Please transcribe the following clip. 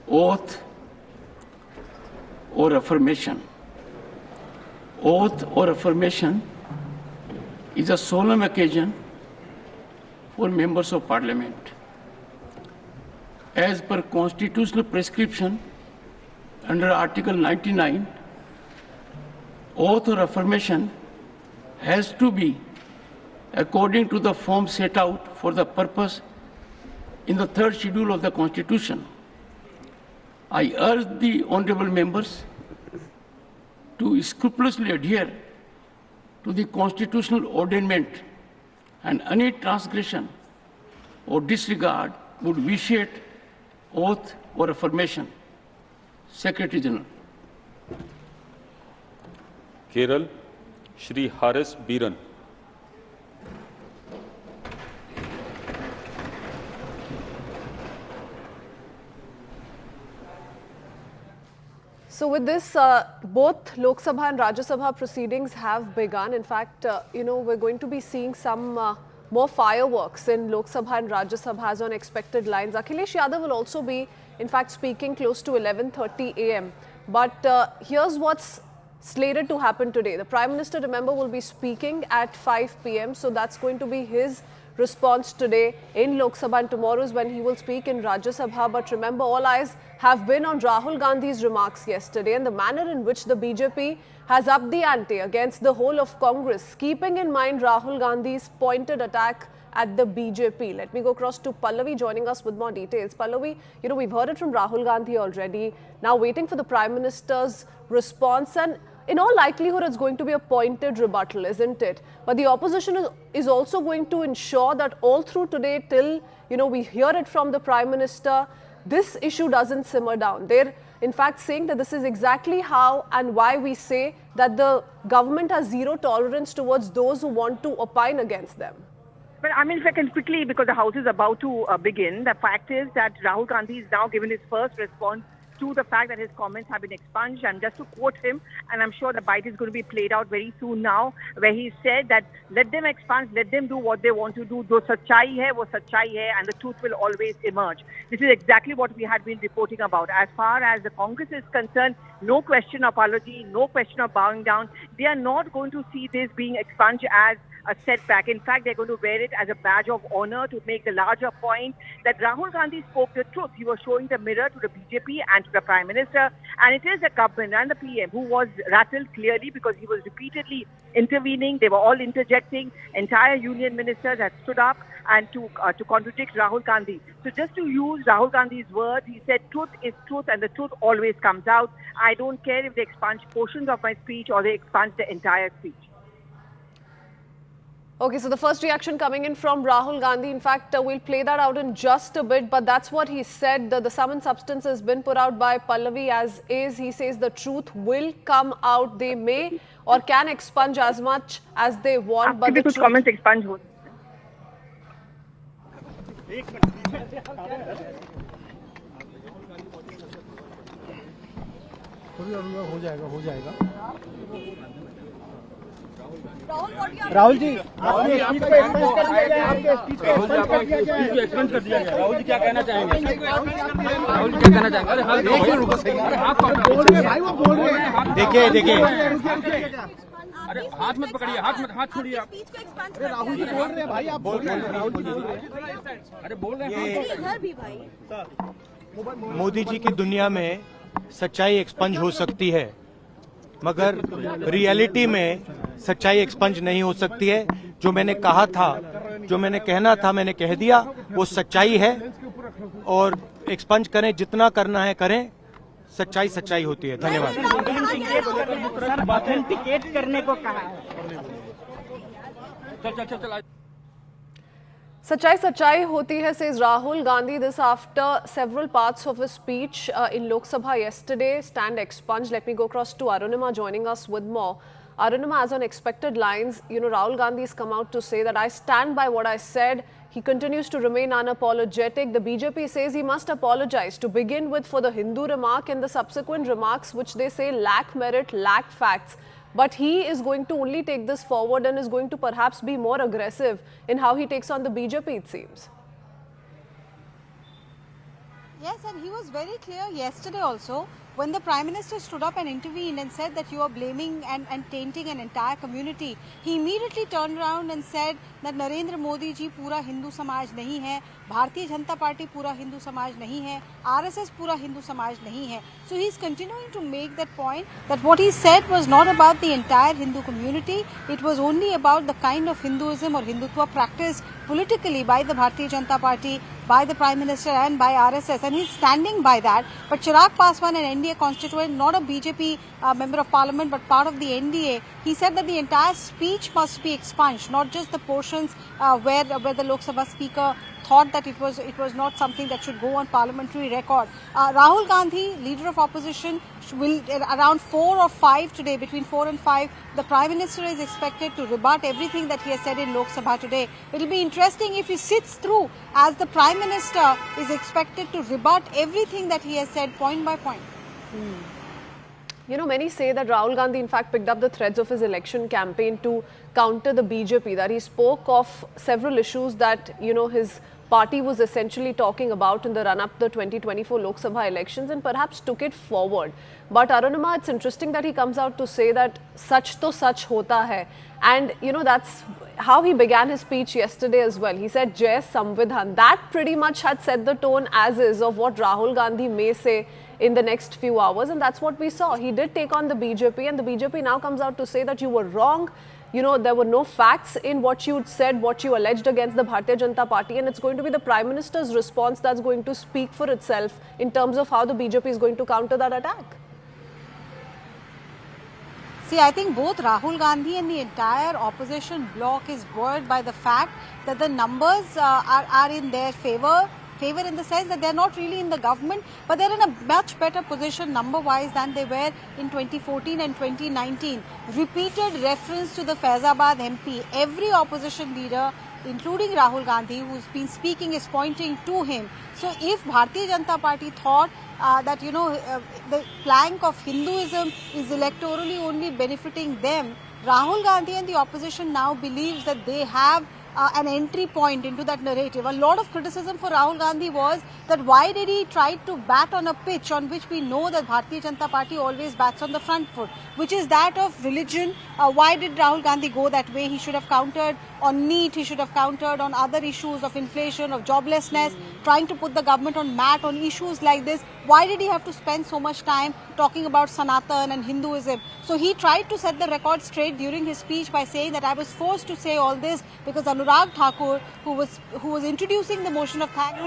Oath or affirmation. Oath or affirmation is a solemn occasion for members of parliament. As per constitutional prescription under Article 99, oath or affirmation has to be according to the form set out for the purpose in the third schedule of the Constitution. I urge the honorable members to scrupulously adhere to the constitutional ordainment, and any transgression or disregard would vitiate oath or affirmation. Secretary General. Kerala Shri Haris Biran. So with this, both Lok Sabha and Rajya Sabha proceedings have begun. In fact, we're going to be seeing some more fireworks in Lok Sabha and Rajya Sabha as on expected lines. Akhilesh Yadav will also be, in fact, speaking close to 11:30 a.m. But here's what's slated to happen today. The Prime Minister, remember, will be speaking at 5 p.m. So that's going to be his response today in Lok Sabha, and tomorrow is when he will speak in Rajya Sabha. But remember, all eyes have been on Rahul Gandhi's remarks yesterday and the manner in which the BJP has upped the ante against the whole of Congress, keeping in mind Rahul Gandhi's pointed attack at the BJP. Let me go across to Pallavi joining us with more details. Pallavi, we've heard it from Rahul Gandhi already. Now waiting for the Prime Minister's response, and in all likelihood, it's going to be a pointed rebuttal, isn't it? But the opposition is also going to ensure that all through today till, we hear it from the Prime Minister, this issue doesn't simmer down. They're, in fact, saying that this is exactly how and why we say that the government has zero tolerance towards those who want to opine against them. But I mean, if I can quickly, because the House is about to begin, the fact is that Rahul Gandhi is now given his first response to the fact that his comments have been expunged. And just to quote him, and I'm sure the bite is going to be played out very soon now, where he said that let them expunge, let them do what they want to do. Jo sachai hai, wo sachai hai, and the truth will always emerge. This is exactly what we had been reporting about. As far as the Congress is concerned, no question of apology, no question of bowing down. They are not going to see this being expunged as a setback. In fact, they're going to wear it as a badge of honor to make the larger point that Rahul Gandhi spoke the truth. He was showing the mirror to the BJP and to the Prime Minister, and it is the government and the PM who was rattled clearly because he was repeatedly intervening. They were all interjecting. Entire union ministers had stood up and to contradict Rahul Gandhi. So just to use Rahul Gandhi's words, he said truth is truth and the truth always comes out. I don't care if they expunge portions of my speech or they expunge the entire speech. Okay, so the first reaction coming in from Rahul Gandhi. In fact, we'll play that out in just a bit, but that's what he said. The sum and substance has been put out by Pallavi as is. He says the truth will come out. They may or can expunge as much as they want, but the truth... comment expunge ho. हो जाएगा राहुल जी आपके speech को expand कर दिया गया। राहुल जी क्या कहना चाहेंगे? राहुल जी क्या कहना चाहेंगे? भाई वो बोल रहे हैं। देखिए अरे हाथ मत पकड़िए, हाथ छोड़िए आप। अरे राहुल जी बोल रहे हैं भाई, आप बोल रहे हैं। राहुल जी बोल रहे हैं, अरे बोल रहे हैं इधर भी भाई। मोदी जी की दुनिया में सच्चाई एक्सपंज हो सकती है, मगर रियलिटी में सच्चाई एक्सपंज नहीं हो सकती है। जो मैंने कहा था, जो मैंने कहना था, मैंने कह दिया, वो सच्चाई है। और एक्सपंज करें, जितना करना है करें, सच्चाई सच्चाई होती है। धन्यवाद। ऑथेंटिकेट करने को कहा है। चल Sachai sachai hoti hai, says Rahul Gandhi. This after several parts of his speech in Lok Sabha yesterday stand expunged. Let me go across to Arunima joining us with more. Arunima, as on expected lines, Rahul Gandhi has come out to say that I stand by what I said. He continues to remain unapologetic. The BJP says he must apologize to begin with for the Hindu remark and the subsequent remarks which they say lack merit, lack facts. but he is going to only take this forward and is going to perhaps be more aggressive in how he takes on the BJP, it seems. Yes, and he was very clear yesterday also when the Prime Minister stood up and intervened and said that you are blaming and tainting an entire community. He immediately turned around and said that Narendra Modi ji pura Hindu Samaj nahi hai, Bharatiya Janata Party pura Hindu Samaj nahi hai, RSS pura Hindu Samaj nahi hai. So he's continuing to make that point that what he said was not about the entire Hindu community, it was only about the kind of Hinduism or Hindutva practiced politically by the Bharatiya Janata Party, by the Prime Minister and by RSS, and he's standing by that. But Chirag Paswan, an NDA constituent, not a BJP member of parliament but part of the NDA, he said that the entire speech must be expunged, not just the portions where the Lok Sabha speaker thought that it was not something that should go on parliamentary record. Rahul Gandhi, leader of opposition, will around 4 or 5 today, between 4 and 5, the Prime Minister is expected to rebut everything that he has said in Lok Sabha today. It will be interesting if he sits through as the Prime Minister is expected to rebut everything that he has said point by point. You know, many say that Rahul Gandhi in fact picked up the threads of his election campaign to counter the BJP, that he spoke of several issues that, you know, his party was essentially talking about in the run-up to the 2024 Lok Sabha elections and perhaps took it forward. But Arunima, it's interesting that he comes out to say that sach to sach hota hai. And, you know, that's how he began his speech yesterday as well. He said, Jai Samvidhan. That pretty much had set the tone as is of what Rahul Gandhi may say in the next few hours. And that's what we saw. He did take on the BJP, and the BJP now comes out to say that you were wrong. You know, there were no facts in what you said, what you alleged against the Bharatiya Janata Party, and it's going to be the Prime Minister's response that's going to speak for itself in terms of how the BJP is going to counter that attack. See, I think both Rahul Gandhi and the entire opposition bloc is buoyed by the fact that the numbers are in their favor in the sense that they're not really in the government, but they're in a much better position number-wise than they were in 2014 and 2019. Repeated reference to the Faizabad MP. Every opposition leader, including Rahul Gandhi, who's been speaking, is pointing to him. So if Bharatiya Janata Party thought that, you know, the plank of Hinduism is electorally only benefiting them, Rahul Gandhi and the opposition now believes that they have an entry point into that narrative. A lot of criticism for Rahul Gandhi was that why did he try to bat on a pitch on which we know that Bharatiya Janata Party always bats on the front foot, which is that of religion. Why did Rahul Gandhi go that way? He should have countered on NEET, he should have countered on other issues of inflation, of joblessness, trying to put the government on mat on issues like this. Why did he have to spend so much time talking about Sanatan and Hinduism? So he tried to set the record straight during his speech by saying that I was forced to say all this because Anurag Thakur, who was introducing the motion of thanks,